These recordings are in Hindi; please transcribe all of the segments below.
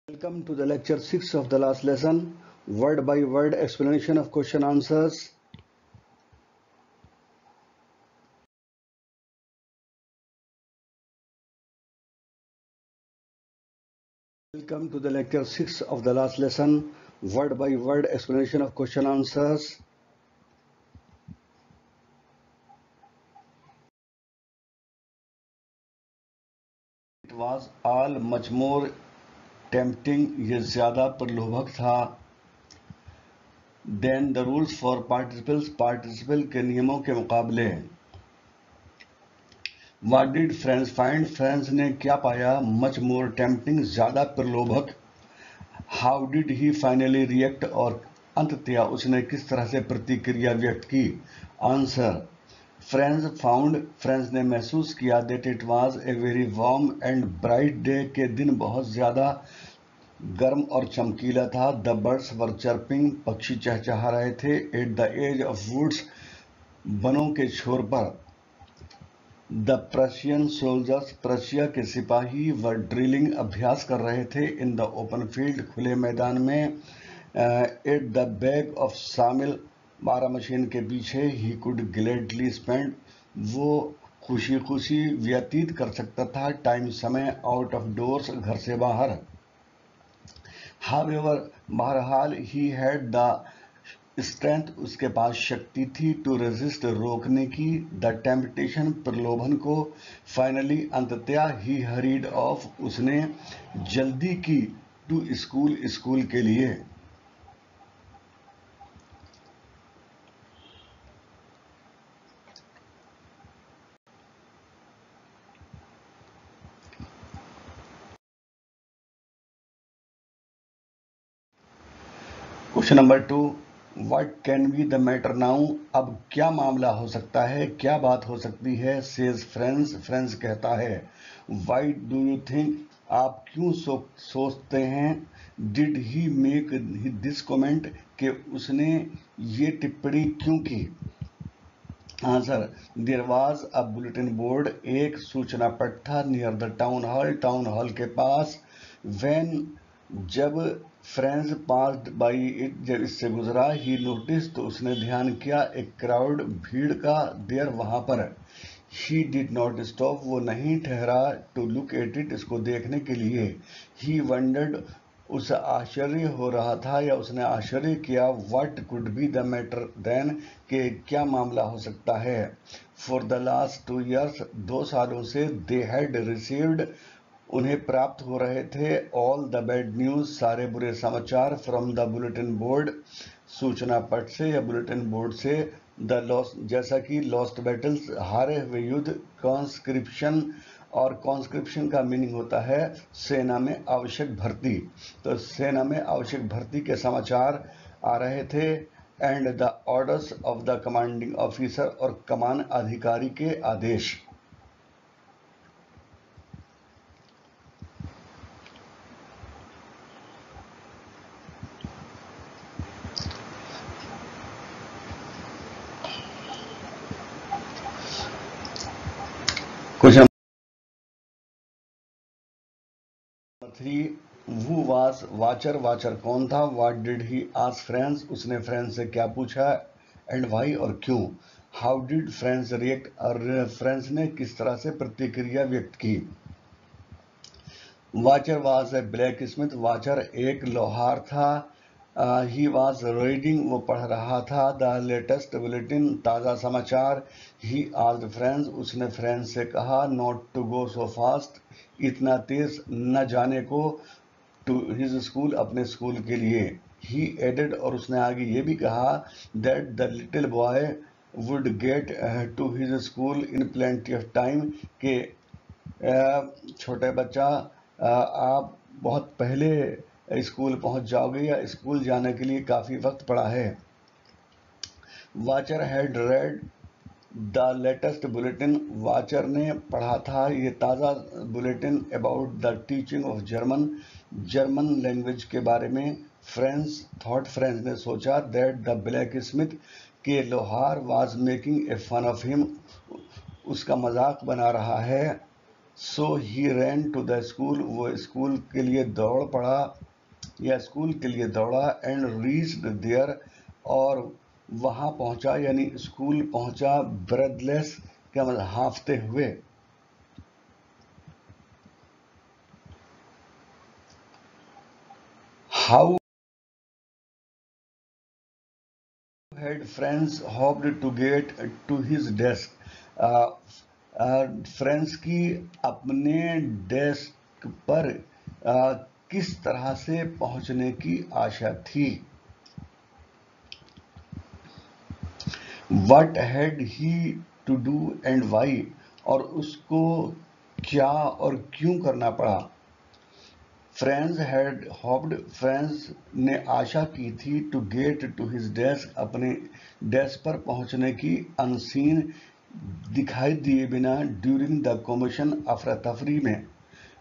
Welcome to the lecture 6 of the last lesson, word by word explanation of question answers. Welcome to the lecture 6 of the last lesson, word by word explanation of question answers. It was all much more tempting, ये ज़्यादा प्रलोभक था, than the rules for participles, participle के नियमों के मुकाबले. What did Franz find? Franz ने क्या पाया? Much more tempting, ज़्यादा प्रलोभक. How did he finally react? और अंततः उसने किस तरह से प्रतिक्रिया व्यक्त की? Answer. Franz ने महसूस किया that it was a very warm and bright day के दिन बहुत ज़्यादा गर्म और चमकीला था. The birds were chirping, पक्षी चहचहा रहे थे. At the edge of woods, वनों के छोर पर. The Prussian soldiers, प्रशिया के सिपाही वर ड्रिलिंग अभ्यास कर रहे थे. इन द ओपन फील्ड, खुले मैदान में. एट द बैक ऑफ सामिल, मारा मशीन के पीछे. ही कुड ग्लैडली स्पेंड, वो खुशी खुशी व्यतीत कर सकता था टाइम, समय. आउट ऑफ डोर्स, घर से बाहर. हाउएवर, बहरहाल. ही हैड द स्ट्रेंथ, उसके पास शक्ति थी. टू रेजिस्ट, रोकने की. द टेम्पटेशन, प्रलोभन को. फाइनली, अंततः. ही हरीड ऑफ, उसने जल्दी की. टू स्कूल, स्कूल के लिए. Question number 2. What can be the matter now? अब क्या मामला हो सकता है, क्या बात हो सकती है? Says Franz, Franz कहता है. Why do you think? आप क्यों सोचते हैं? Did he make this comment? कि उसने ये टिप्पणी क्यों की? Answer. There was a bulletin board, एक सूचना पट था. Near the town hall, town hall के पास. When, जब फ्रेंड्स पास्ड बाई इट, जब इससे गुजरा. ही नोटिस, तो उसने ध्यान किया. एक क्राउड, भीड़ का. देयर, वहां पर. ही डिड नॉट स्टॉप, वो नहीं ठहरा. टू लुक एट इट, इसको देखने के लिए. ही वंडर्ड, उसे आश्चर्य हो रहा था या उसने आश्चर्य किया. What could be the matter then, के क्या मामला हो सकता है. फॉर द लास्ट 2 years, 2 सालों से. दे हैड रिसीव्ड, उन्हें प्राप्त हो रहे थे. ऑल द बैड न्यूज, सारे बुरे समाचार. फ्रॉम द बुलेटिन बोर्ड, सूचना पट से या बुलेटिन बोर्ड से. द लॉस्ट, जैसा कि लॉस्ट बैटल्स, हारे हुए युद्ध. कॉन्स्क्रिप्शन, और कॉन्स्क्रिप्शन का मीनिंग होता है सेना में आवश्यक भर्ती. तो सेना में आवश्यक भर्ती के समाचार आ रहे थे. And the orders of the commanding officer, और कमान अधिकारी के आदेश. Question 3. Who was watcher? Watcher कौन था? What did he ask Franz? उसने फ्रेंच से क्या पूछा? And why, और क्यों? How did Franz react? और फ्रेंच ने किस तरह से प्रतिक्रिया व्यक्त की? Wachter was a blacksmith. Wachter एक लोहार था. ही वॉज रीडिंग, वो पढ़ रहा था. द लेटेस्ट बुलेटिन, ताज़ा समाचार. ही आस्क्ड फ्रेंड्स, उसने फ्रेंड्स से कहा. Not to go so fast, इतना तेज न जाने को. टू हिज स्कूल, अपने स्कूल के लिए. ही एडेड, और उसने आगे ये भी कहा. That the little boy would get to his school in plenty of time, के छोटे बच्चा, आप बहुत पहले स्कूल पहुंच जाओगे या स्कूल जाने के लिए काफ़ी वक्त पड़ा है. Wachter had read the latest bulletin, Wachter ने पढ़ा था ये ताज़ा bulletin. About the teaching of German, German language के बारे में. फ्रेंच थॉट, फ्रेंच ने सोचा. दैट द ब्लैक स्मिथ, के लोहार. Was making a fun of him, उसका मजाक बना रहा है. So he ran to the school, वो स्कूल के लिए दौड़ पड़ा या स्कूल के लिए दौड़ा, एंड रीच्ड देयर, और वहां पहुंचा यानी स्कूल पहुंचा, ब्रेथलेस क्या मतलब हांफते हुए। How had friends hoped to get to his desk, friends की अपने डेस्क पर किस तरह से पहुंचने की आशा थी। What had he to do and why, और उसको क्या और क्यों करना पड़ा। फ्रेंड्स हैड हॉप्ड, फ्रेंड्स ने आशा की थी, to get to his desk, अपने डेस्क पर पहुंचने की, अनसीन दिखाई दिए बिना, ड्यूरिंग द कॉमिशन अफरा तफरी में,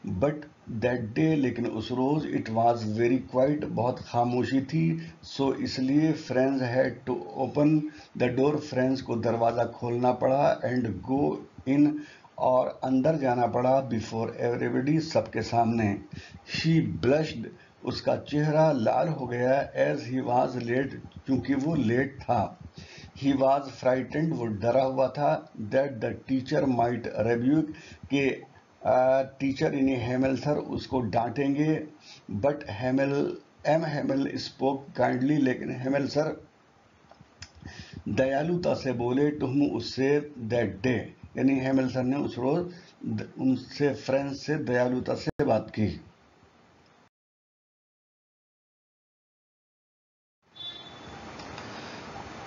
बट दैट डे, लेकिन उस रोज, इट वॉज वेरी क्वाइट, बहुत खामोशी थी, सो इसलिए friends had to open the door, friends को दरवाज़ा खोलना पड़ा, एंड गो इन, और अंदर जाना पड़ा, बिफोर एवरीबडी, सबके सामने। शी ब्लश्ड, उसका चेहरा लाल हो गया, एज ही वॉज लेट, क्योंकि वो लेट था। ही वॉज फ्राइटेंड, वो डरा हुआ था, दैट द टीचर माइट रेब्यूक, के टीचर यानी हेमल सर उसको डांटेंगे, बट हेमल स्पोक काइंडली, लेकिन हेमल सर दयालुता से बोले, टू हुम, उससे, दैट डे, यानी हेमल सर ने उस रोज उनसे फ्रेंड्स से दयालुता से बात की।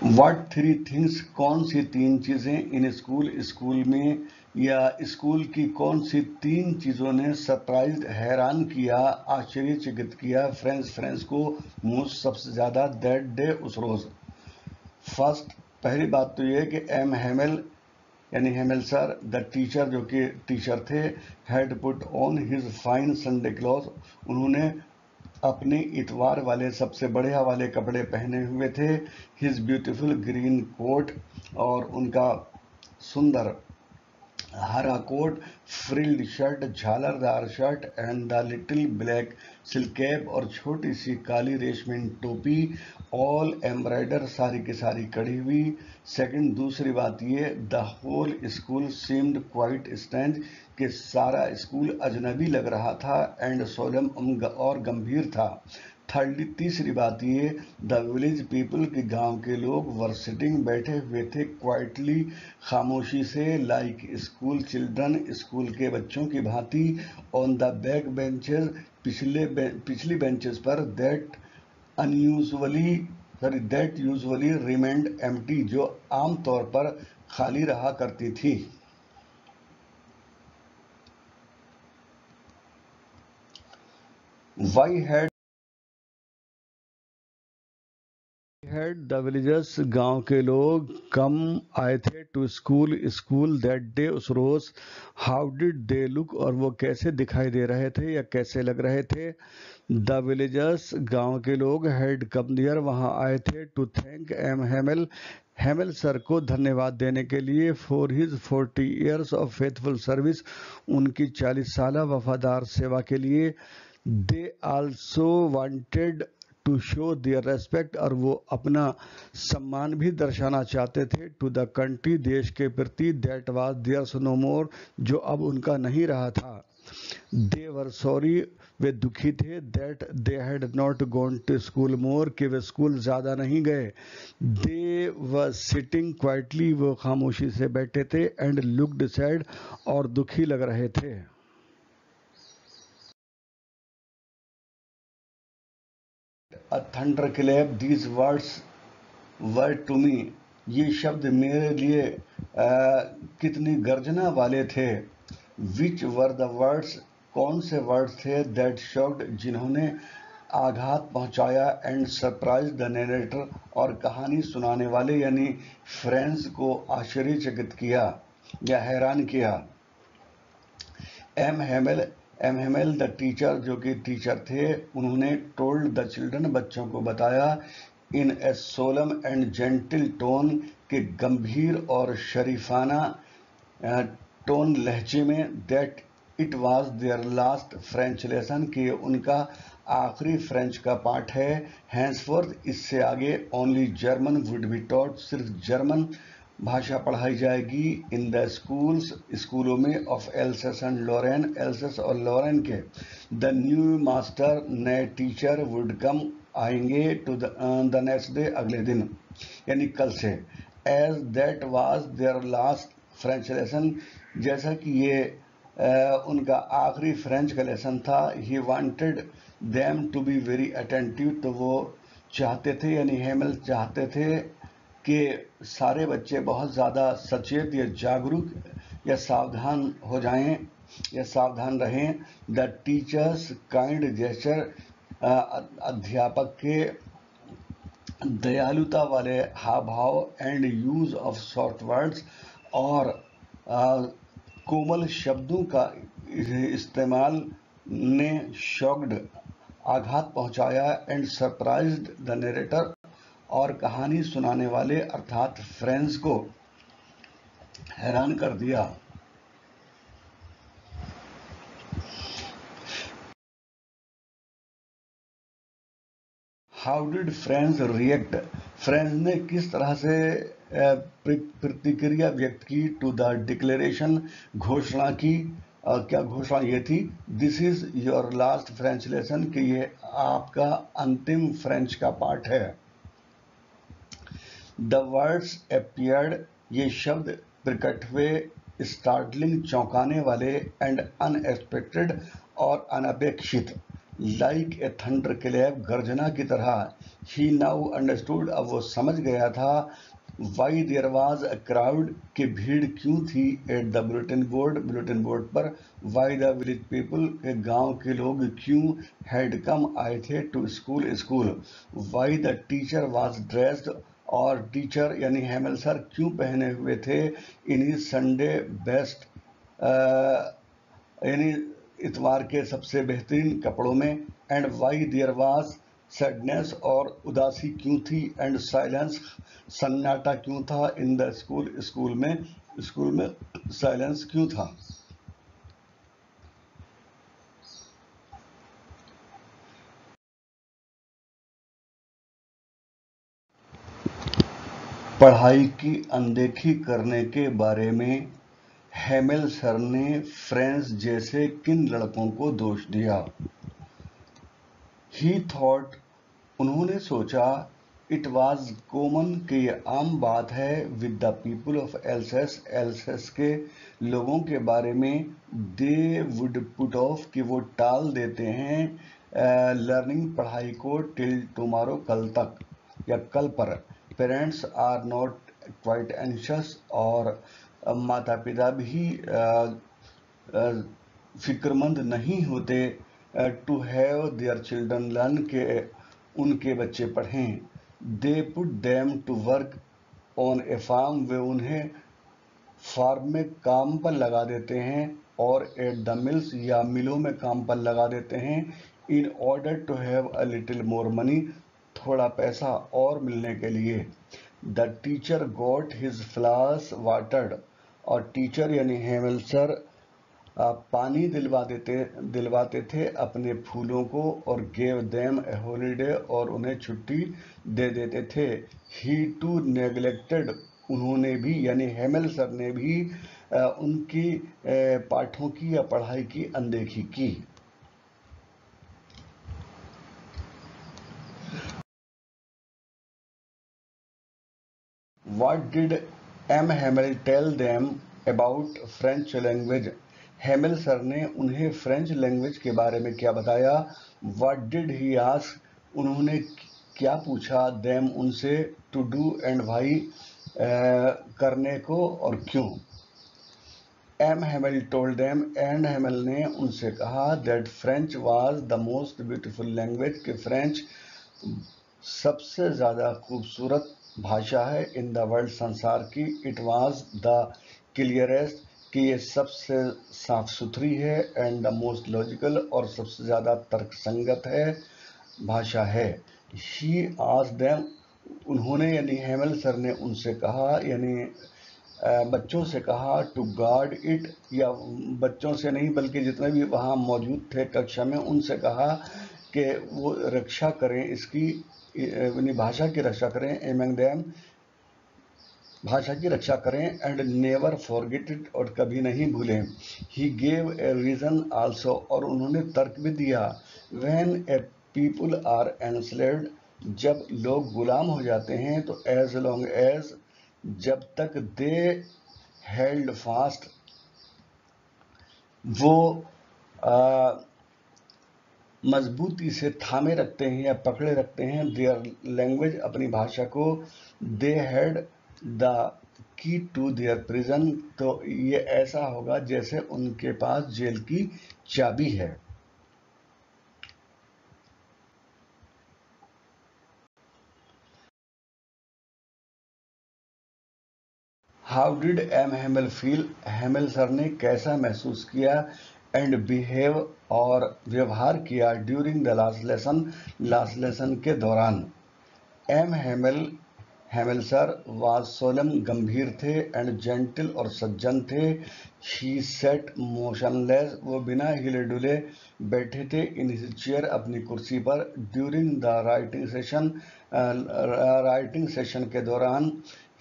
व्हाट थ्री थिंग्स, कौन सी तीन चीजें, इन स्कूल, स्कूल में, या स्कूल की कौन सी तीन चीजों ने सरप्राइज, हैरान किया, आश्चर्यचकित किया, फ्रेंड्स को मोस्ट, सबसे ज्यादा, दैट डे, उस रोज। फर्स्ट, पहली बात तो यह कि एम हेमल यानी हेमल सर, द टीचर जो कि टीचर थे, had put on his fine Sunday cloth, उन्होंने अपने इतवार वाले सबसे बढ़िया वाले कपड़े पहने हुए थे, हिज ब्यूटीफुल ग्रीन कोट, और उनका सुंदर हरा कोट, फ्रिल्ड शर्ट, झालरदार shirt, and the little black silk cap, और छोटी सी काली रेशमी टोपी, ऑल एम्ब्रॉयडर, सारी की सारी कड़ी हुई। सेकंड, दूसरी बात ये, the whole school seemed quite strange, कि सारा स्कूल अजनबी लग रहा था, एंड सोलम, और गंभीर था। थर्डली, तीसरी बात ये, द विलेज पीपल, के गांव के लोग, वर सिटिंग, बैठे हुए थे, क्वाइटली, खामोशी से, लाइक स्कूल चिल्ड्रन, स्कूल के बच्चों की भांति, ऑन द बैक बेंचेस, पिछली बेंचेस पर, दैट यूजुअली रिमेंड एम्प्टी, जो आमतौर पर खाली रहा करती थी। वाई हैड द विलेजर्स, गांव के लोग, कम, आए थे, टू स्कूल दैट डे, उस रोज। हाउ डिड दे लुक, और वो कैसे दिखाई दे रहे थे या कैसे लग रहे थे। द विलेजर्स, गांव के लोग, हैड कम देयर, वहां आए थे, to thank M Hamel sir को धन्यवाद देने के लिए, for his 40 years of faithful service, उनकी 40 साल वफादार सेवा के लिए। They also wanted to show their respect, और वो अपना सम्मान भी दर्शाना चाहते थे, टू द कंट्री, देश के प्रति, दैट वाज देयर्स नो मोर, जो अब उनका नहीं रहा था। दे वर सॉरी, वे दुखी थे, that they had not gone to school more, कि वे स्कूल ज्यादा नहीं गए। दे वर सिटिंग क्वाइटली, वो खामोशी से बैठे थे, एंड लुक्ड सैड, और दुखी लग रहे थे। A thunderclap, these words were to me, ये शब्द मेरे लिए कितनी गर्जना वाले थे। विच वर द वर्ड्स, कौन से वर्ड्स थे, दैट शॉक्ड, जिन्होंने आघात पहुंचाया, एंड सरप्राइज द नरेटर, और कहानी सुनाने वाले यानी फ्रेंड्स को आश्चर्यचकित किया या हैरान किया। एम हेमल द टीचर, जो कि टीचर थे, उन्होंने टोल्ड द चिल्ड्रन, बच्चों को बताया, in a solemn and gentle tone, के गंभीर और शरीफाना टोन लहजे में, that it was their last French lesson, कि उनका आखिरी फ्रेंच का पाठ है। हैंसफोर्थ, इससे आगे only German would be taught, सिर्फ जर्मन भाषा पढ़ाई जाएगी। इन द स्कूल्स, स्कूलों में, of Alsace and Lorraine, Alsace और लॉरेन के। द न्यू मास्टर, नए टीचर, वुड कम, आएंगे, टू द नेक्स्ट डे, अगले दिन, यानी कल से। As that was their last French lesson, जैसा कि ये उनका आखिरी फ्रेंच का लेसन था। He wanted them to be very attentive, तो वो चाहते थे, यानी हेमल चाहते थे कि सारे बच्चे बहुत ज़्यादा सचेत या जागरूक या सावधान हो जाएं या सावधान रहें। द टीचर्स काइंड जेस्चर, अध्यापक के दयालुता वाले हाव भाव, and use of soft words, और कोमल शब्दों का इस्तेमाल ने शॉक्ड, आघात पहुंचाया, एंड सरप्राइज्ड द नरेटर, और कहानी सुनाने वाले अर्थात फ्रेंड्स को हैरान कर दिया। How did friends react, friends ने किस तरह से प्रतिक्रिया व्यक्त की। टू द डिक्लेरेशन, घोषणा की। क्या घोषणा ये थी? This is your last French lesson, कि ये आपका अंतिम फ्रेंच का पाठ है। द वर्ड्स अपीयर्ड, ये शब्द प्रकट हुए। स्टार्टलिंग, चौंकाने वाले, एंड अनएक्सपेक्टेड, और अनपेक्षित। लाइक ए थंडर क्लैप, गर्जना की तरह। ही नाउ अंडरस्टूड, अब वो समझ गया था। Why there was a crowd, कि भीड़ क्यों थी। At the bulletin board, bulletin board पर। वाई द विलेज पीपल, के गांव के लोग क्यों हैड कम, आए थे, to school, school. Why the teacher was dressed, और टीचर यानी हेमल सर क्यों पहने हुए थे इन संडे बेस्ट, यानी इतवार के सबसे बेहतरीन कपड़ों में। And why there was sadness, और उदासी क्यों थी। एंड साइलेंस, सन्नाटा क्यों था। इन द स्कूल, स्कूल में साइलेंस क्यों था। पढ़ाई की अनदेखी करने के बारे में हेमेल सर ने फ्रेंड्स जैसे किन लड़कों को दोष दिया। ही थॉट, उन्होंने सोचा। इट वॉज कॉमन, कि ये आम बात है। With the people of else's, else's के लोगों के बारे में। दे वुड पुट ऑफ, कि वो टाल देते हैं लर्निंग, पढ़ाई को। टिल टुमारो, कल तक या कल पर। Parents are not quite anxious, और माता पिता भी फिक्रमंद नहीं होते। To have their children learn, के उनके बच्चे पढ़ें। They put them to work on a farm, वे उन्हें फार्म में काम पर लगा देते हैं। और एट द मिल्स, या मिलों में काम पर लगा देते हैं। In order to have a little more money, थोड़ा पैसा और मिलने के लिए। The teacher got his flowers watered, और टीचर यानी हेमल सर पानी दिलवाते थे अपने फूलों को। और गेव देम ए हॉलीडे, और उन्हें छुट्टी दे देते थे। ही टू नेग्लेक्टेड, उन्होंने भी यानी हेमल सर ने भी उनकी पाठों की या पढ़ाई की अनदेखी की। What did M. Hamel tell them about French language? Hamel sir ने उन्हें फ्रेंच लैंग्वेज के बारे में क्या बताया। What did he ask? उन्होंने क्या पूछा them उनसे। To do and why, करने को और क्यों। M Hemal told them, and Hemal ने उनसे कहा, that French was the most beautiful language, कि फ्रेंच सबसे ज़्यादा खूबसूरत भाषा है इन द वर्ल्ड, संसार की। इट वाज द क्लियरेस्ट, कि ये सबसे साफ सुथरी है। एंड द मोस्ट लॉजिकल, और सबसे ज़्यादा तर्कसंगत है भाषा है। ही आस्क्ड देम, उन्होंने यानी हेमल सर ने उनसे कहा, यानी बच्चों से कहा टू गार्ड इट, या बच्चों से नहीं बल्कि जितने भी वहाँ मौजूद थे कक्षा में उनसे कहा कि वो रक्षा करें इसकी, अपनी भाषा की रक्षा करें, एमंग देम, भाषा की रक्षा करें, एंड नेवर फॉरगेट इट, और कभी नहीं भूलें। He gave a reason also, और उन्होंने तर्क भी दिया। When a people are enslaved, जब लोग गुलाम हो जाते हैं, तो एज लॉन्ग एज, जब तक दे हेल्ड फास्ट, वो मजबूती से थामे रखते हैं या पकड़े रखते हैं देयर लैंग्वेज, अपनी भाषा को, they had the key to their prison, तो ये ऐसा होगा जैसे उनके पास जेल की चाबी है। How did M Hamel feel, Hamel sir ने कैसा महसूस किया, एंड बिहेव, और व्यवहार किया, ड्यूरिंग द लास्ट लेसन के दौरान। M Hemal, Hemal sir was सोलम, गंभीर थे, एंड जेंटल, और सज्जन थे। ही सेट मोशनलेस, वो बिना हिले डुले बैठे थे, इन हिज चेयर, अपनी कुर्सी पर, ड्यूरिंग द राइटिंग सेशन के दौरान।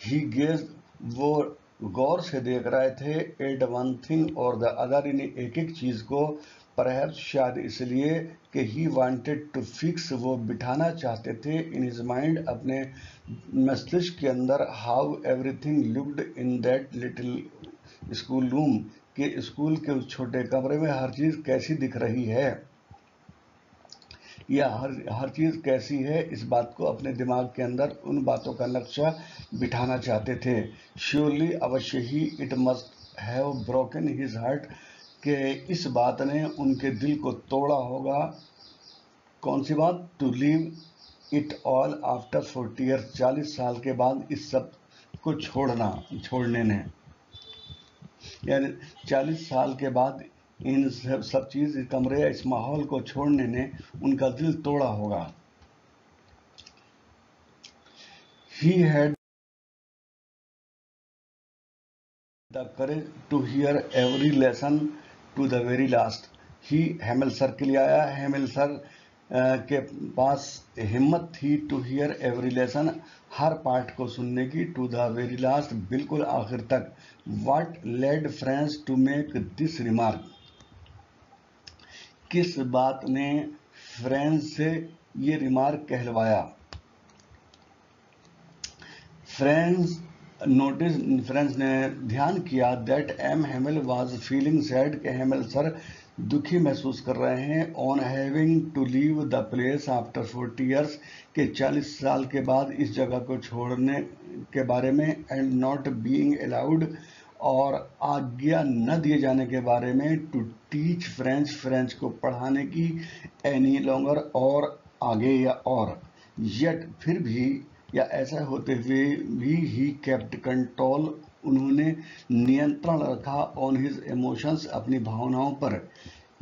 ही गेज, वो गौर से देख रहे थे, एट वन थिंग और द अदर, इन एक एक चीज को, परहैप्स शायद इसलिए कि ही वांटेड टू फिक्स, वो बिठाना चाहते थे, इन हिज माइंड, अपने मस्तिष्क के अंदर, how everything looked in that little school room, के स्कूल के उस छोटे कमरे में हर चीज कैसी दिख रही है, या हर चीज कैसी है, इस बात को अपने दिमाग के अंदर उन बातों का नक्शा बिठाना चाहते थे। श्योरली, अवश्य ही, it must have broken his heart, के इस बात ने उनके दिल को तोड़ा होगा। कौन सी बात? To leave it all after 40 years, 40 साल के बाद इस सब को छोड़ने ने, यानी 40 साल के बाद इन सब चीज, इस कमरे या इस माहौल को छोड़ने ने उनका दिल तोड़ा होगा। He had the courage to hear every lesson to the very last. ही हेमल सर के लिए आया, हेमल सर के पास हिम्मत थी, टू हियर एवरी लेसन, हर पाठ को सुनने की, टू द वेरी लास्ट, बिल्कुल आखिर तक। What led friends to make this remark, किस बात ने फ्रेंड्स से ये रिमार्क कहलवाया। फ्रेंड्स ने ध्यान किया, that M Hamel was feeling sad, के हेमल सर दुखी महसूस कर रहे हैं, on having to leave the place after 40 years, के 40 साल के बाद इस जगह को छोड़ने के बारे में, एंड नॉट बीइंग अलाउड, और आज्ञा न दिए जाने के बारे में, टू टीच फ्रेंच को पढ़ाने की, एनी लॉन्गर, और आगे या और, येट फिर भी, या ऐसा होते हुए भी, ही केप्ट कंट्रोल, उन्होंने नियंत्रण रखा, ऑन हिज इमोशंस, अपनी भावनाओं पर।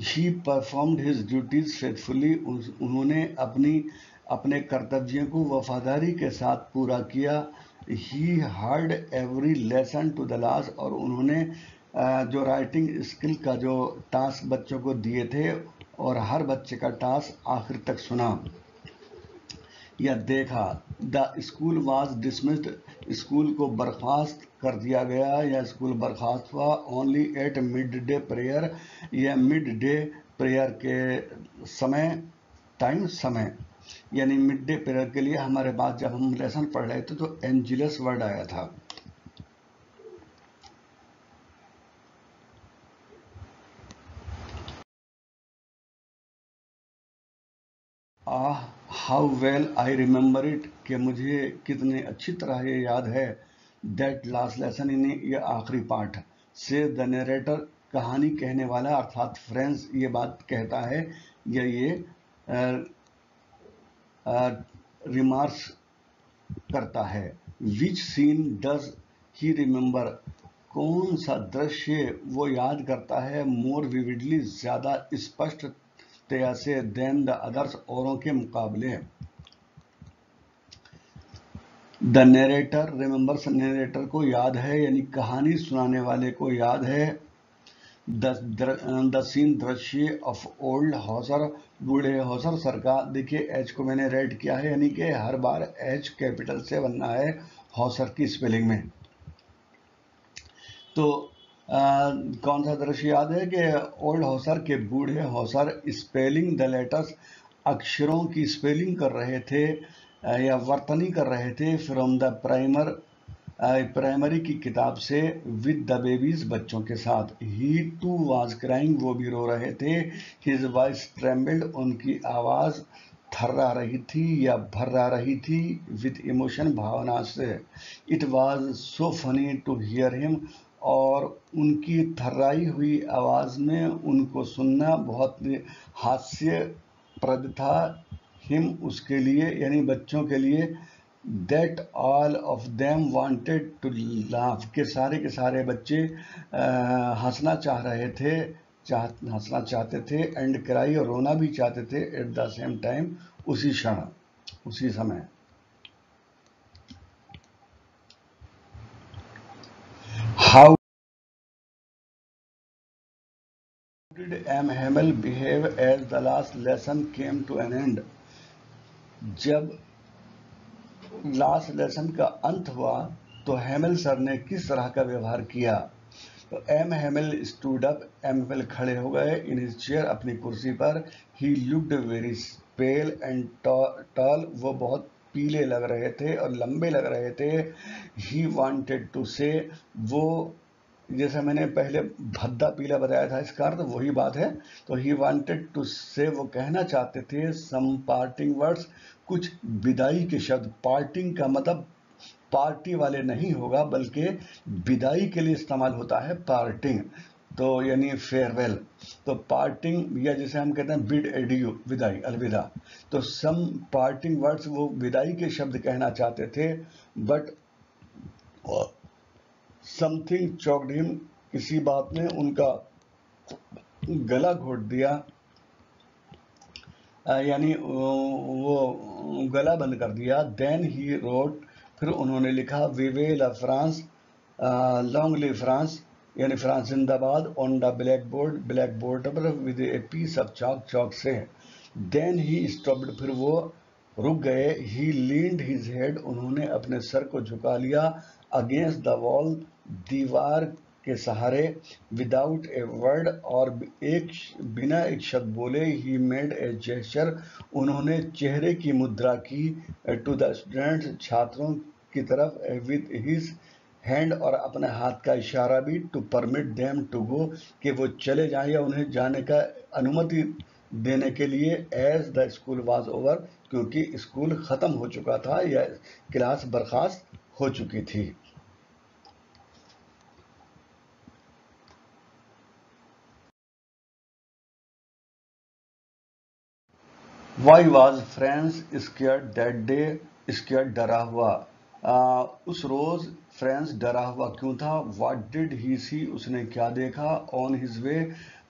He performed his duties faithfully, उन्होंने अपने कर्तव्यों को वफादारी के साथ पूरा किया। He heard every lesson to the last, और उन्होंने जो राइटिंग स्किल का जो टास्क बच्चों को दिए थे, और हर बच्चे का टास्क आखिर तक सुना या देखा। The school was dismissed, school को बर्खास्त कर दिया गया, या स्कूल बर्खास्त हुआ, only at mid day prayer, या मिड डे प्रेयर के समय, यानी मिड डे प्रेयर के लिए हमारे पास जब हम लेसन पढ़ रहे थे तो एंजिलस वर्ड आया था। How well I remember it, कि मुझे कितने अच्छी तरह ये याद है, दैट लास्ट लेसन, इन ये आखिरी पाठ से, द नरेटर, कहानी कहने वाला अर्थात फ्रेंड्स ये बात कहता है, या ये रिमार्क्स करता है। विच सीन डज ही रिमेंबर, कौन सा दृश्य वो याद करता है, मोर विविडली, ज्यादा स्पष्ट तया से, देन द अदर्स, औरों के मुकाबले। द नरेटर रिमेंबर्स, नरेटर को याद है यानी कहानी सुनाने वाले को याद है। द सीन दृश्य ऑफ ओल्ड हॉसर, बूढ़े हॉसर सर का। देखिए एच को मैंने रेड किया है यानी कि हर बार एच कैपिटल से बनना है हॉसर की स्पेलिंग में। तो कौन सा दृश्य याद है कि ओल्ड हॉसर के बूढ़े हॉसर स्पेलिंग द लेटर्स, अक्षरों की स्पेलिंग कर रहे थे या वर्तनी कर रहे थे फ्रॉम द प्राइमरी की किताब से, विद द बेबीज बच्चों के साथ। ही टू वाज क्राइंग, वो भी रो रहे थे। हिज वॉइस ट्रेम्बल्ड, उनकी आवाज थर्रा रही थी या भर्रा रही थी, विद इमोशन, भावना से। It was so funny to hear him, और उनकी थर्राई हुई आवाज में उनको सुनना बहुत हास्यप्रद था। हिम, उसके लिए यानी बच्चों के लिए। That all of them wanted to laugh, के सारे बच्चे हंसना चाह रहे थे, हंसना चाहते थे, एंड क्राई, और रोना भी चाहते थे, एट द सेम टाइम, उसी क्षण, उसी समय। How did M Hamel behave as the last lesson came to an end, जब लास्ट लेसन का अंत हुआ तो हेमल सर ने किस तरह का व्यवहार किया। तो M Hemal stood up, M Hemal खड़े हो गए, इन हिज चेयर, अपनी कुर्सी पर। He looked very pale and tall, वो बहुत पीले लग रहे थे और लंबे लग रहे थे। ही वांटेड टू से, वो जैसे मैंने पहले भद्दा पीला बताया था इसका अर्थ वही बात है। तो ही वांटेड टू से, वो कहना चाहते थे, सम पार्टिंग वर्ड्स, कुछ विदाई के शब्द। पार्टिंग का मतलब पार्टी वाले नहीं होगा, बल्कि विदाई के लिए इस्तेमाल होता है पार्टिंग, तो यानी फेयरवेल। तो पार्टिंग, या जैसे हम कहते हैं बिड एडियो, विदाई, अलविदा। तो सम पार्टिंग वर्ड्स, वो विदाई के शब्द कहना चाहते थे, बट समथिंग चॉक्ड हिम, किसी बात ने उनका गला घोट दिया, यानी वो गला बंद कर दिया। देन ही रोट, फिर उन्होंने लिखा, vive la France, long live France, यानी फ्रांस जिंदाबाद, ऑन द ब्लैक बोर्ड पर, with a piece of chalk, chalk से। देन ही स्टॉप्ड, फिर वो रुक गए। ही लीन्ड हिज हेड, उन्होंने अपने सर को झुका लिया, अगेंस्ट द वॉल, दीवार के सहारे, विदाउट ए वर्ड, और बिना एक शब्द बोले। ही मेड ए जेस्चर, उन्होंने चेहरे की मुद्रा की, टू द स्टूडेंट्स, छात्रों की तरफ, विद हिज हैंड, और अपने हाथ का इशारा भी, to permit them to go, कि वो चले जाएं या उन्हें जाने का अनुमति देने के लिए। As the school was over, क्योंकि स्कूल खत्म हो चुका था या क्लास बर्खास्त हो चुकी थी। Why was Franz scared that day, scared, डरा हुआ। उस रोज फ्रेंस डरा हुआ क्यों था। व्हाट डिड ही सी, उसने क्या देखा। ऑन हिज वे,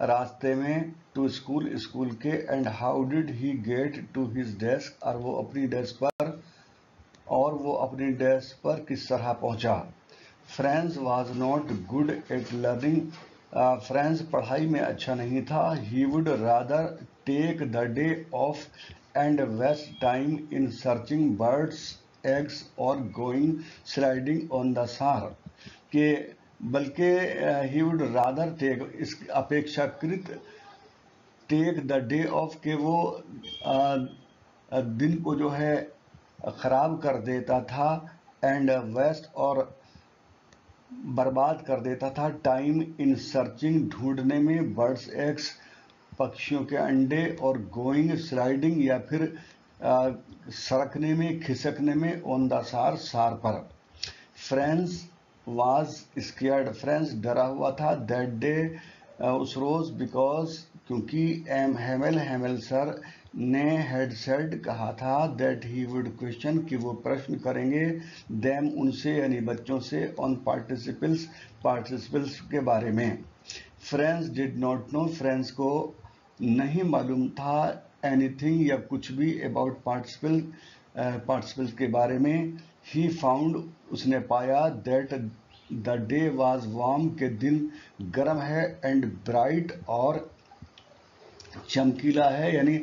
रास्ते में, टू स्कूल, स्कूल के। And how did he get to his desk, और वो अपनी डेस्क पर किस तरह पहुंचा। Franz was not good at learning, Franz पढ़ाई में अच्छा नहीं था। He would rather take the day off and waste time in searching birds eggs और going sliding on the Saar, के बल्कि ही वुड रादर टेक, इस अपेक्षाकृत, टेक द डे ऑफ, के वो दिन को जो है खराब कर देता था, एंड वेस्ट, और बर्बाद कर देता था, टाइम इन सर्चिंग, ढूंढने में, बर्ड्स एग्स, पक्षियों के अंडे, और गोइंग, स्लाइडिंग, या फिर सरकने में, खिसकने में, ऑन द सार, सार पर। फ्रेंस वाज स्केयर्ड, फ्रेंस डरा हुआ था, दैट डे, उस रोज, बिकॉज, क्योंकि हेमल सर ने हैड सेड, कहा था, दैट ही वुड क्वेश्चन, कि वो प्रश्न करेंगे, देम, उनसे, यानी बच्चों से, ऑन पार्टिसिपल्स के बारे में। फ्रेंस डिड नॉट नो, फ्रेंस को नहीं मालूम था, एनीथिंग, या कुछ भी, अबाउट पार्टिसिपल, पार्टिसिपल्स के बारे में। ही फाउंड, उसने पाया, that the day was warm, के दिन गर्म है, एंड ब्राइट, और चमकीला है, यानी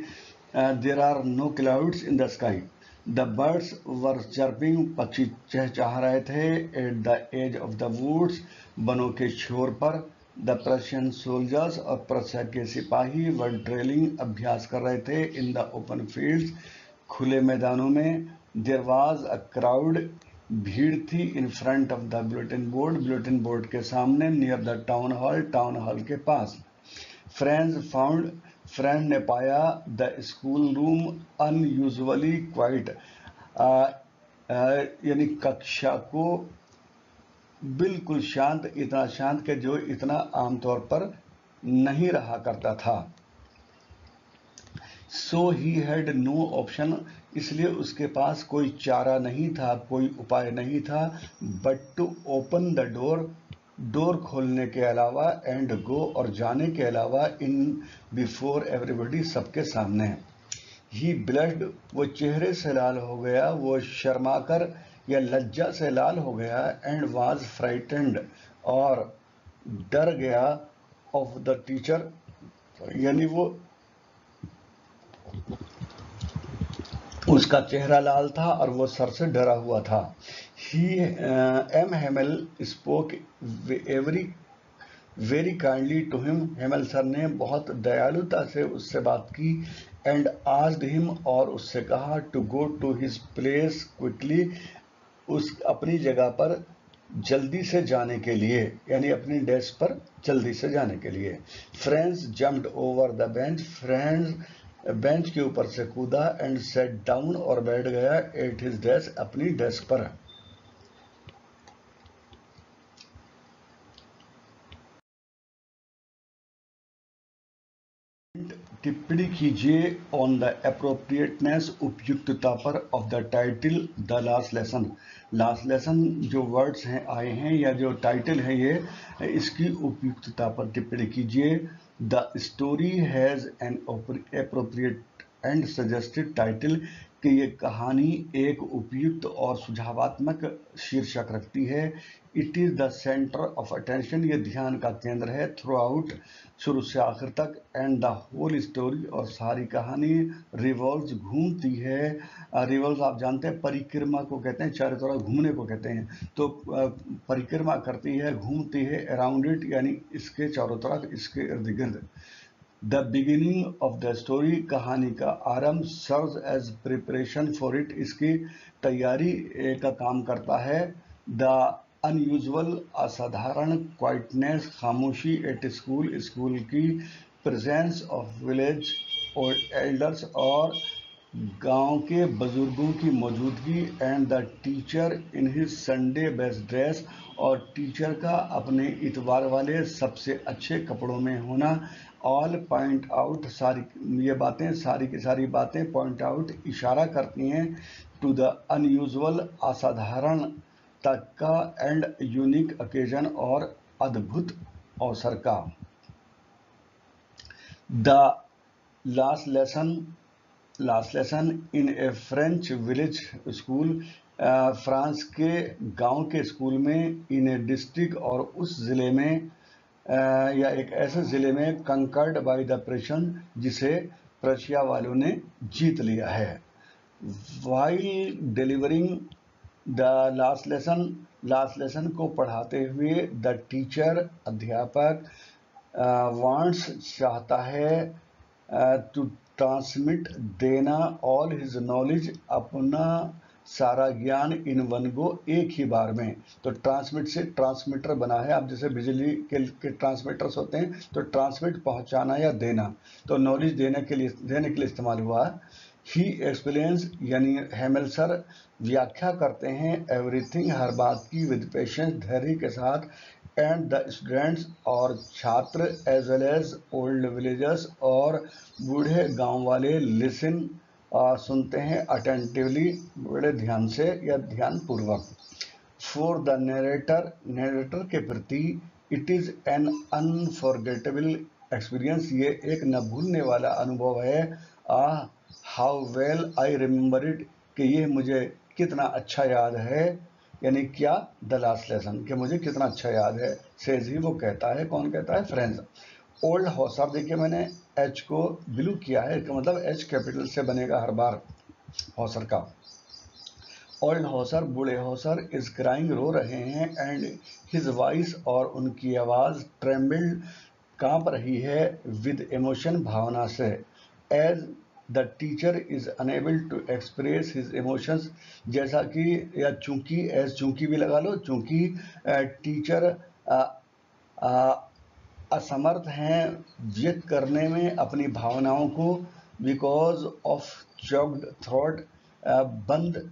there are no clouds in the sky. The birds were chirping, पक्षी चहचहा रहे थे, at the edge of the woods, बनों के छोर पर। द प्रशियन सोल्जर्स, और प्रशिया के सिपाही, वर ड्रिलिंग, अभ्यास कर रहे थे, इन द ओपन फील्ड्स, खुले मैदानों में। देयर वाज अ क्राउड, भीड़ थी, in front of the bulletin board के सामने, नियर द टाउन हॉल के पास। फ्रेंड्स फाउंड, फ्रेंड ने पाया, the school room unusually quite, यानी कक्षा को बिल्कुल शांत, इतना शांत कि जो इतना आमतौर पर नहीं रहा करता था। सो ही हैड नो ऑप्शन, इसलिए उसके पास कोई चारा नहीं था, कोई उपाय नहीं था, but to open the door खोलने के अलावा, एंड गो, और जाने के अलावा, इन बिफोर एवरीबडी, सबके सामने। ही ब्लश्ड, वो चेहरे से लाल हो गया, वो शर्माकर या लज्जा से लाल हो गया, एंड वाज फ्राइटेंड, और डर गया, ऑफ द टीचर, यानी वो उसका चेहरा लाल था और वो सर से डरा हुआ था। He M Hamel spoke very kindly to him, Hamel sir ने बहुत दयालुता से उससे बात की, एंड आस्क्ड हिम, और उससे कहा, to go to his place quickly, उस अपनी जगह पर जल्दी से जाने के लिए, यानी अपनी डेस्क पर जल्दी से जाने के लिए। Friends jumped over the bench, friends bench के ऊपर से कूदा, एंड सेट डाउन, और बैठ गया, एट हिज डेस्क, अपनी डेस्क पर। टिप्पणी कीजिए ऑन द अप्रोप्रिएटनेस, उपयुक्तता पर, of the title the last lesson. Last lesson जो वर्ड्स हैं आए हैं, या जो टाइटल है ये, इसकी उपयुक्तता पर टिप्पणी कीजिए। The story has an appropriate and suggested title, कि ये कहानी एक उपयुक्त और सुझावात्मक शीर्षक रखती है। It is the centre of attention, ये ध्यान का केंद्र है, थ्रू आउट, शुरू से आखिर तक, एंड द होल स्टोरी, और सारी कहानी, रिवॉल्व्स, घूमती है। रिवॉल्व्स आप जानते हैं, परिक्रमा को कहते हैं, चारों तरफ घूमने को कहते हैं, तो परिक्रमा करती है, घूमती है, अराउंड इट, यानी इसके चारों तरफ, इसके इर्द गिर्द। The beginning of the story, कहानी का आरंभ, serves as preparation for it, इसकी तैयारी का काम करता है। द अनयूजुअल, असाधारण, क्वाइटनेस, खामोशी, एट स्कूल, स्कूल की, प्रेजेंस ऑफ विलेज एल्डर्स, और गांव के बुजुर्गों की मौजूदगी, and the teacher in his Sunday best dress, और टीचर का अपने इतवार वाले सबसे अच्छे कपड़ों में होना। ऑल पॉइंट आउट, सारी ये बातें, सारी की सारी बातें पॉइंट आउट, इशारा करती हैं, टू द अनयूजुअल, असाधारण तक का, एंड यूनिक ओकेजन, और अद्भुत अवसर का। The last lesson in A French village school, France के गांव के स्कूल में, इन ए डिस्ट्रिक्ट, और उस ज़िले में, या एक ऐसे ज़िले में, कंकर्ड बाय द प्रेशन, जिसे प्रशिया वालों ने जीत लिया है। While delivering the last lesson को पढ़ाते हुए, द टीचर, अध्यापक, वांट्स, चाहता है, टू ट्रांसमिट, देना, ऑल हिज नॉलेज, अपना सारा ज्ञान, इन वन गो, एक ही बार में। तो ट्रांसमिट से ट्रांसमीटर बना है, अब जैसे बिजली के ट्रांसमीटर्स होते हैं, तो ट्रांसमिट, पहुंचाना या देना, तो नॉलेज देने के लिए इस्तेमाल हुआ। ही एक्सप्लेन्स, यानी हेमल सर व्याख्या करते हैं, एवरीथिंग, हर बात की, विद पेशेंस, धैर्य के साथ, एंड द स्टूडेंट्स, और छात्र, as well as old villagers, और बूढ़े गांव वाले, लिसन, सुनते हैं, अटेंटिवली, बड़े ध्यान से या ध्यान पूर्वक। फॉर द नरेटर के प्रति, it is an unforgettable experience, ये एक न भूलने वाला अनुभव है। How well I remember it, कि ये मुझे कितना अच्छा याद है, यानी क्या, द लास्ट लेसन, कि मुझे कितना अच्छा याद है, सेज ही, वो कहता है, कौन कहता है, फ्रेंड्स। ओल्ड हॉसर, देखिए मैंने एच को ब्लू किया है, कि मतलब एच कैपिटल से बनेगा हर बार हॉसर का। ओल्ड हॉसर, बूढ़े हॉसर, इज क्राइंग, रो रहे हैं, एंड हिज वॉइस, और उनकी आवाज, ट्रेम्बल्ड, कांप रही है, विद इमोशन, भावना से, as the teacher is unable to express his emotions, जैसा कि, या चूंकि, एज चूंकि भी लगा लो, चूंकि टीचर असमर्थ हैं व्यक्त करने में अपनी भावनाओं को, बिकॉज ऑफ चॉक्ड थ्रोट, बंद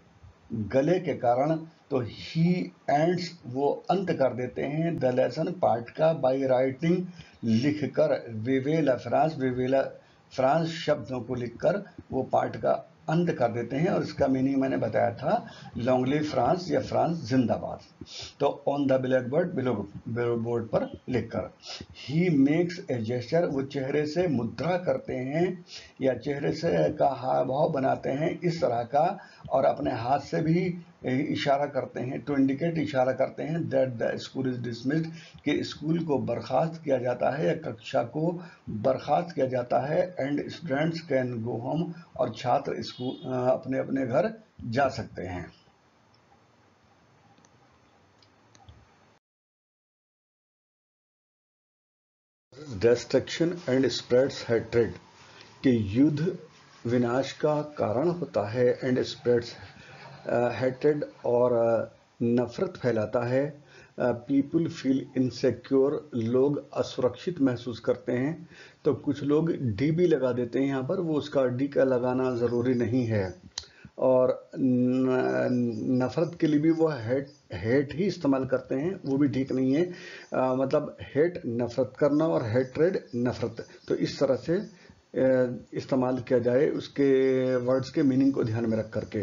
गले के कारण, तो ही एंड्स, वो अंत कर देते हैं, द लेसन, पाठ का, बाई राइटिंग, लिखकर, विवेला फ्रांस, विवेला फ्रांस शब्दों को लिखकर वो पाठ का अंत कर देते हैं। और इसका मीनिंग मैंने बताया था, लॉन्ग लिव फ्रांस, या फ्रांस जिंदाबाद। तो ऑन द ब्लैक बोर्ड पर लिखकर, ही मेक्स ए जेस्चर, वो चेहरे से मुद्रा करते हैं, या चेहरे से का हाव भाव बनाते हैं इस तरह का, और अपने हाथ से भी इशारा करते हैं, टू इंडिकेट, इशारा करते हैं, that the school is dismissed, कि स्कूल को बर्खास्त किया जाता है, या कक्षा को बर्खास्त किया जाता है, and students can go home, और छात्र स्कूल अपने अपने घर जा सकते हैं। डिस्ट्रक्शन एंड स्प्रेड्स हैट्रेड, कि युद्ध विनाश का कारण होता है, एंड स्प्रेड्स हैट्रेड, और नफरत फैलाता है, पीपल फील इनसिक्योर, लोग असुरक्षित महसूस करते हैं। तो कुछ लोग डी भी लगा देते हैं यहाँ पर, वो उसका डी का लगाना ज़रूरी नहीं है, और नफरत के लिए भी वो हेट ही इस्तेमाल करते हैं, वो भी ठीक नहीं है। मतलब हेट नफरत करना, और हेट्रेड नफरत, तो इस तरह से इस्तेमाल किया जाए, उसके वर्ड्स के मीनिंग को ध्यान में रख करके।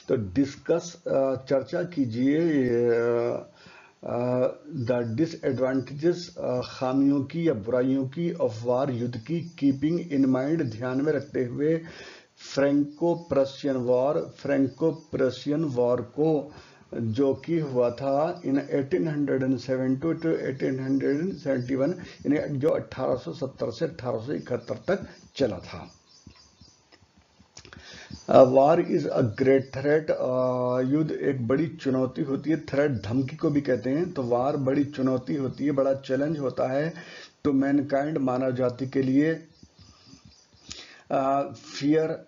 तो डिस्कस, चर्चा कीजिए, द डिसएडवांटेजेस, खामियों की या बुराइयों की, ऑफ वार, युद्ध की, कीपिंग इन माइंड, ध्यान में रखते हुए, फ्रेंको प्रशियन वॉर को, जो कि हुआ था इन 1870 टू 1871, यानी जो 1870 से 1871 तक चला था। वार इज अ ग्रेट थ्रेट, युद्ध एक बड़ी चुनौती होती है, थ्रेट धमकी को भी कहते हैं, तो वार बड़ी चुनौती होती है, बड़ा चैलेंज होता है, टू मैनकाइंड, मानव जाति के लिए। फियर,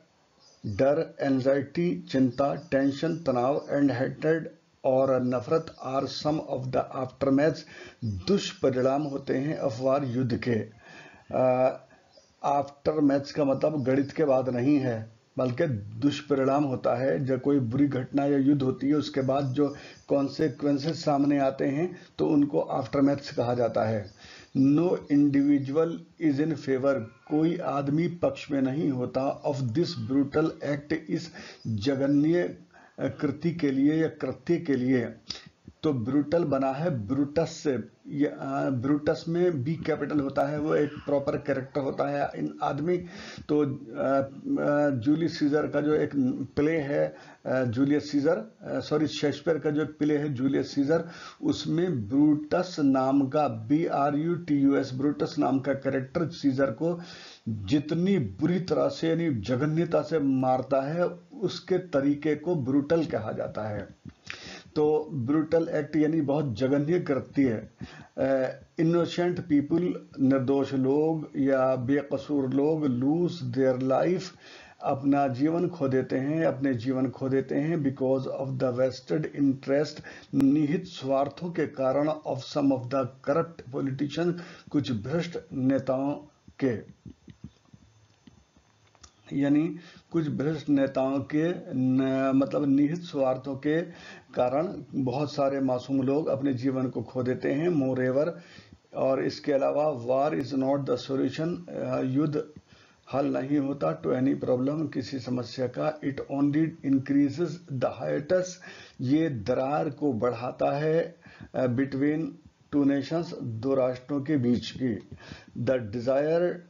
डर, एंजाइटी, चिंता, टेंशन, तनाव, एंड हेट्रेड, और नफरत, आर सम ऑफ द आफ्टरमैथ्स, दुष्परिणाम होते हैं, ऑफ वार, युद्ध के। आफ्टर मैथ्स का मतलब गणित के बाद नहीं है, बल्कि दुष्परिणाम होता है, जब कोई बुरी घटना या युद्ध होती है उसके बाद जो कॉन्सिक्वेंसेस सामने आते हैं, तो उनको आफ्टर मैथ्स कहा जाता है। No individual is in favour, कोई आदमी पक्ष में नहीं होता, ऑफ दिस ब्रूटल एक्ट, इस जघन्य कृति के लिए या कृत्य के लिए। तो ब्रूटल बना है ब्रूटस से, ब्रूटस में बी कैपिटल होता है, वो एक प्रॉपर कैरेक्टर होता है इन आदमी। तो जूलियस सीजर का जो एक प्ले है, जूलियस सीजर, सॉरी शेक्सपियर का जो एक प्ले है जूलियस सीजर, उसमें ब्रूटस नाम का, BRUTUS, ब्रूटस नाम का कैरेक्टर सीजर को जितनी बुरी तरह से, यानी जघन्यता से मारता है, उसके तरीके को ब्रूटल कहा जाता है। तो ब्रूटल एक्ट यानी बहुत जघन्य कृत्य है। इनोसेंट पीपल, निर्दोष लोग या बेकसूर लोग, लूज देयर लाइफ, अपना जीवन खो देते हैं, अपने जीवन खो देते हैं, because of the vested interest, निहित स्वार्थों के कारण, of some of the corrupt politician, कुछ भ्रष्ट नेताओं के, यानी कुछ भ्रष्ट नेताओं के मतलब निहित स्वार्थों के कारण बहुत सारे मासूम लोग अपने जीवन को खो देते हैं। मोरेवर, और इसके अलावा, वार इज नॉट द सॉल्यूशन, युद्ध हल नहीं होता, टू एनी प्रॉब्लम, किसी समस्या का, it only increases the Heights, ये दरार को बढ़ाता है, बिटवीन टू नेशंस, दो राष्ट्रों के बीच की। द डिजायर,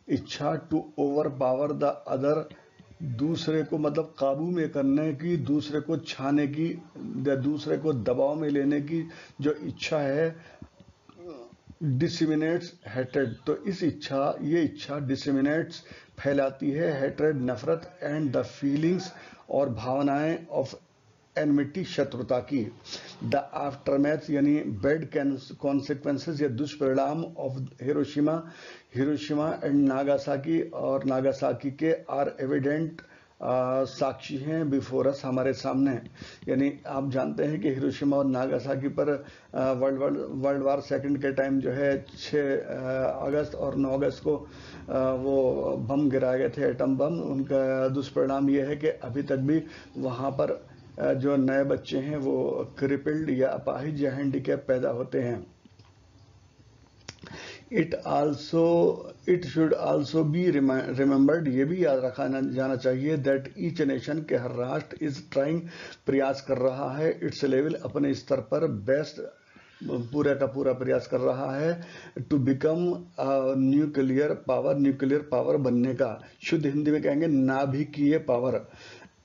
इच्छा, to overpower the other, दूसरे को मतलब काबू में करने की, दूसरे को छाने की या दूसरे को दबाव में लेने की जो इच्छा है, डिसिमिनेट्स हेट्रेड। तो ये इच्छा डिसिमिनेट्स फैलाती है हेट्रेड नफरत एंड द फीलिंग्स और भावनाएं ऑफ एनमिटी शत्रुता की। द आफ्टरमैथ यानी बैड कॉन्सिक्वेंसेस या दुष्परिणाम ऑफ हिरोशिमा एंड नागासाकी और नागासाकी के आर एविडेंट साक्षी हैं बिफोर अस, हमारे सामने। यानी आप जानते हैं कि हिरोशिमा और नागासाकी पर वर्ल्ड वार सेकंड के टाइम जो है 6 अगस्त और 9 अगस्त को वो बम गिराए गए थे, एटम बम। उनका दुष्परिणाम ये है कि अभी तक भी वहाँ पर जो नए बच्चे हैं वो क्रिपल्ड या अपाहिज या हैंडीकैप पैदा होते हैं। It should also be remembered, ये भी याद रखा जाना चाहिए, दैट ईच नेशन के हर राष्ट्र इज ट्राइंग, प्रयास कर रहा है, इट्स लेवल अपने स्तर पर बेस्ट, पूरा का पूरा प्रयास कर रहा है, टू बिकम न्यूक्लियर पावर बनने का। शुद्ध हिंदी में कहेंगे नाभिकीय पावर।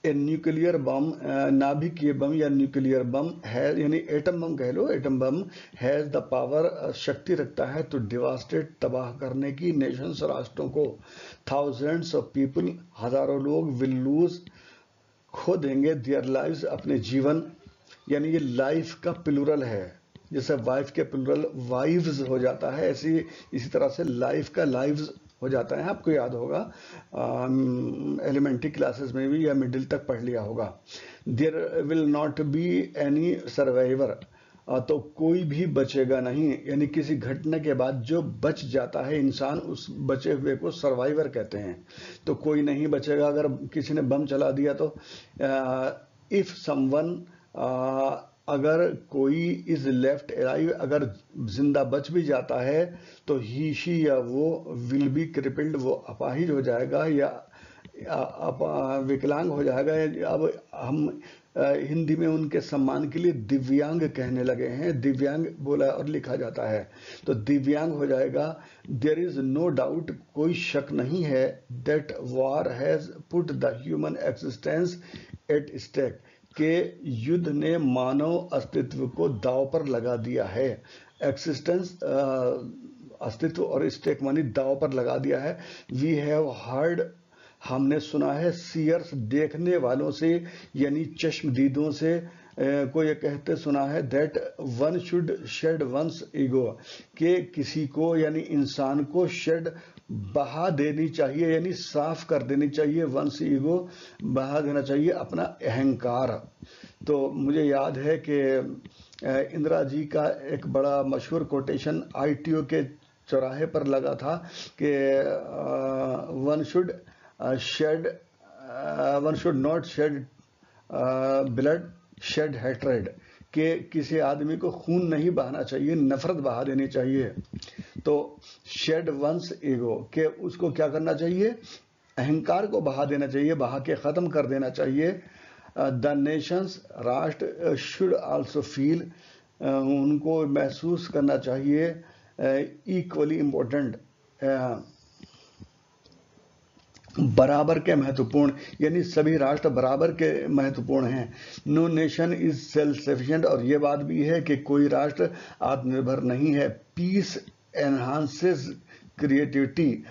ए न्यूक्लियर बम, नाभिकीय बम या न्यूक्लियर बम है, यानी एटम बम कह लो, atom bomb has the power, शक्ति रखता है तो डिवास्टेट, तबाह करने की, नेशंस, राष्ट्रों को। थाउजेंड्स ऑफ पीपल, हजारों लोग, विल लूज, खो देंगे, देयर लाइव्स, अपने जीवन। यानी ये लाइफ का प्लूरल है, जैसे वाइफ के प्लूरल वाइव्स हो जाता है, इसी तरह से लाइफ का लाइव्स हो जाता है। आपको याद होगा एलिमेंट्री क्लासेस में भी या मिडिल तक पढ़ लिया होगा। There will not be any survivor, तो कोई भी बचेगा नहीं, यानी किसी घटना के बाद जो बच जाता है इंसान, उस बचे हुए को सर्वाइवर कहते हैं। तो कोई नहीं बचेगा अगर किसी ने बम चला दिया तो। इफ समवन, अगर कोई इज लेफ्ट अलाइव, अगर जिंदा बच भी जाता है तो ही शी या वो विल बी क्रिपल्ड, वो अपाहिज हो जाएगा या विकलांग हो जाएगा। अब हम हिंदी में उनके सम्मान के लिए दिव्यांग कहने लगे हैं, दिव्यांग बोला और लिखा जाता है, तो दिव्यांग हो जाएगा। देयर इज नो डाउट, कोई शक नहीं है, that war has put the human existence at stake, के युद्ध ने मानव अस्तित्व को दांव पर लगा दिया है। एक्सिस्टेंस अस्तित्व और स्टेक मानी दांव पर लगा दिया है। वी हैव हर्ड, हमने सुना है, सीयर्स, देखने वालों से यानी चश्मदीदों से को ये कहते सुना है, that one should shed one's ego, के किसी को यानी इंसान को शेड बहा देनी चाहिए, यानी साफ कर देनी चाहिए, वंस ईगो बहा देना चाहिए अपना अहंकार। तो मुझे याद है कि इंदिरा जी का एक बड़ा मशहूर कोटेशन ITO के चौराहे पर लगा था कि one should not shed blood, shed hatred, के किसी आदमी को खून नहीं बहाना चाहिए, नफरत बहा देनी चाहिए। तो शेड वंस ईगो, के उसको क्या करना चाहिए, अहंकार को बहा देना चाहिए, बहा के खत्म कर देना चाहिए। द नेशंस, राष्ट्र, शुड आल्सो फील, उनको महसूस करना चाहिए, इक्वली इम्पोर्टेंट, बराबर के महत्वपूर्ण, यानी सभी राष्ट्र बराबर के महत्वपूर्ण हैं। No nation is self sufficient, और ये बात भी है कि कोई राष्ट्र आत्मनिर्भर नहीं है। पीस एनहांसेस क्रिएटिविटी,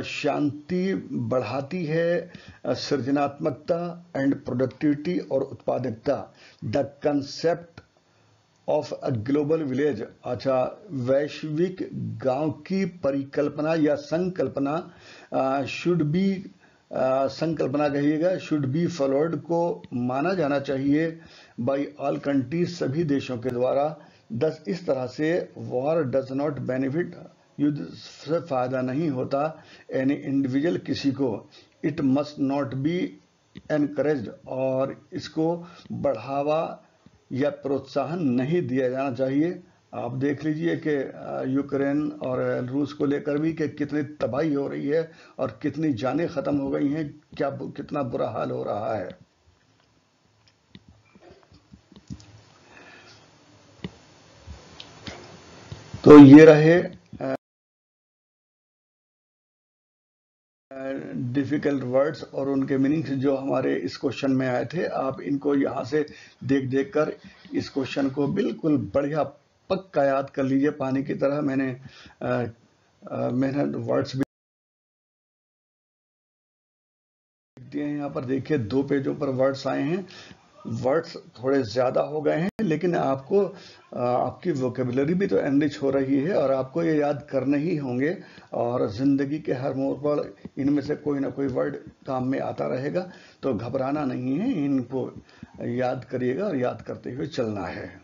शांति बढ़ाती है सृजनात्मकता एंड प्रोडक्टिविटी और उत्पादकता। The concept of a global village, अच्छा वैश्विक गांव की परिकल्पना या संकल्पना, शुड बी, संकल्पना कहिएगा, शुड बी फॉलोड, को माना जाना चाहिए, बाई ऑल कंट्रीज, सभी देशों के द्वारा। दस इस तरह से वॉर डज नॉट बेनिफिट, युद्ध से फायदा नहीं होता, एनी इंडिविजुअल, किसी को। It must not be encouraged, और इसको बढ़ावा या प्रोत्साहन नहीं दिया जाना चाहिए। आप देख लीजिए कि यूक्रेन और रूस को लेकर भी कि कितनी तबाही हो रही है और कितनी जानें खत्म हो गई हैं, कितना बुरा हाल हो रहा है। तो ये रहे डिफिकल्ट वर्ड्स और उनके मीनिंग्स जो हमारे इस क्वेश्चन में आए थे, आप इनको यहाँ से देख कर इस क्वेश्चन को बिल्कुल बढ़िया पक्का याद कर लीजिए पानी की तरह। मैंने वर्ड्स भी दिए हैं यहाँ पर, देखिए 2 पेजों पर वर्ड्स आए हैं। वर्ड्स थोड़े ज़्यादा हो गए हैं, लेकिन आपको आपकी वोकेबुलरी भी तो एनरिच हो रही है और आपको ये याद करने ही होंगे। और ज़िंदगी के हर मोड़ पर इनमें से कोई ना कोई वर्ड काम में आता रहेगा, तो घबराना नहीं है, इनको याद करिएगा और याद करते हुए चलना है।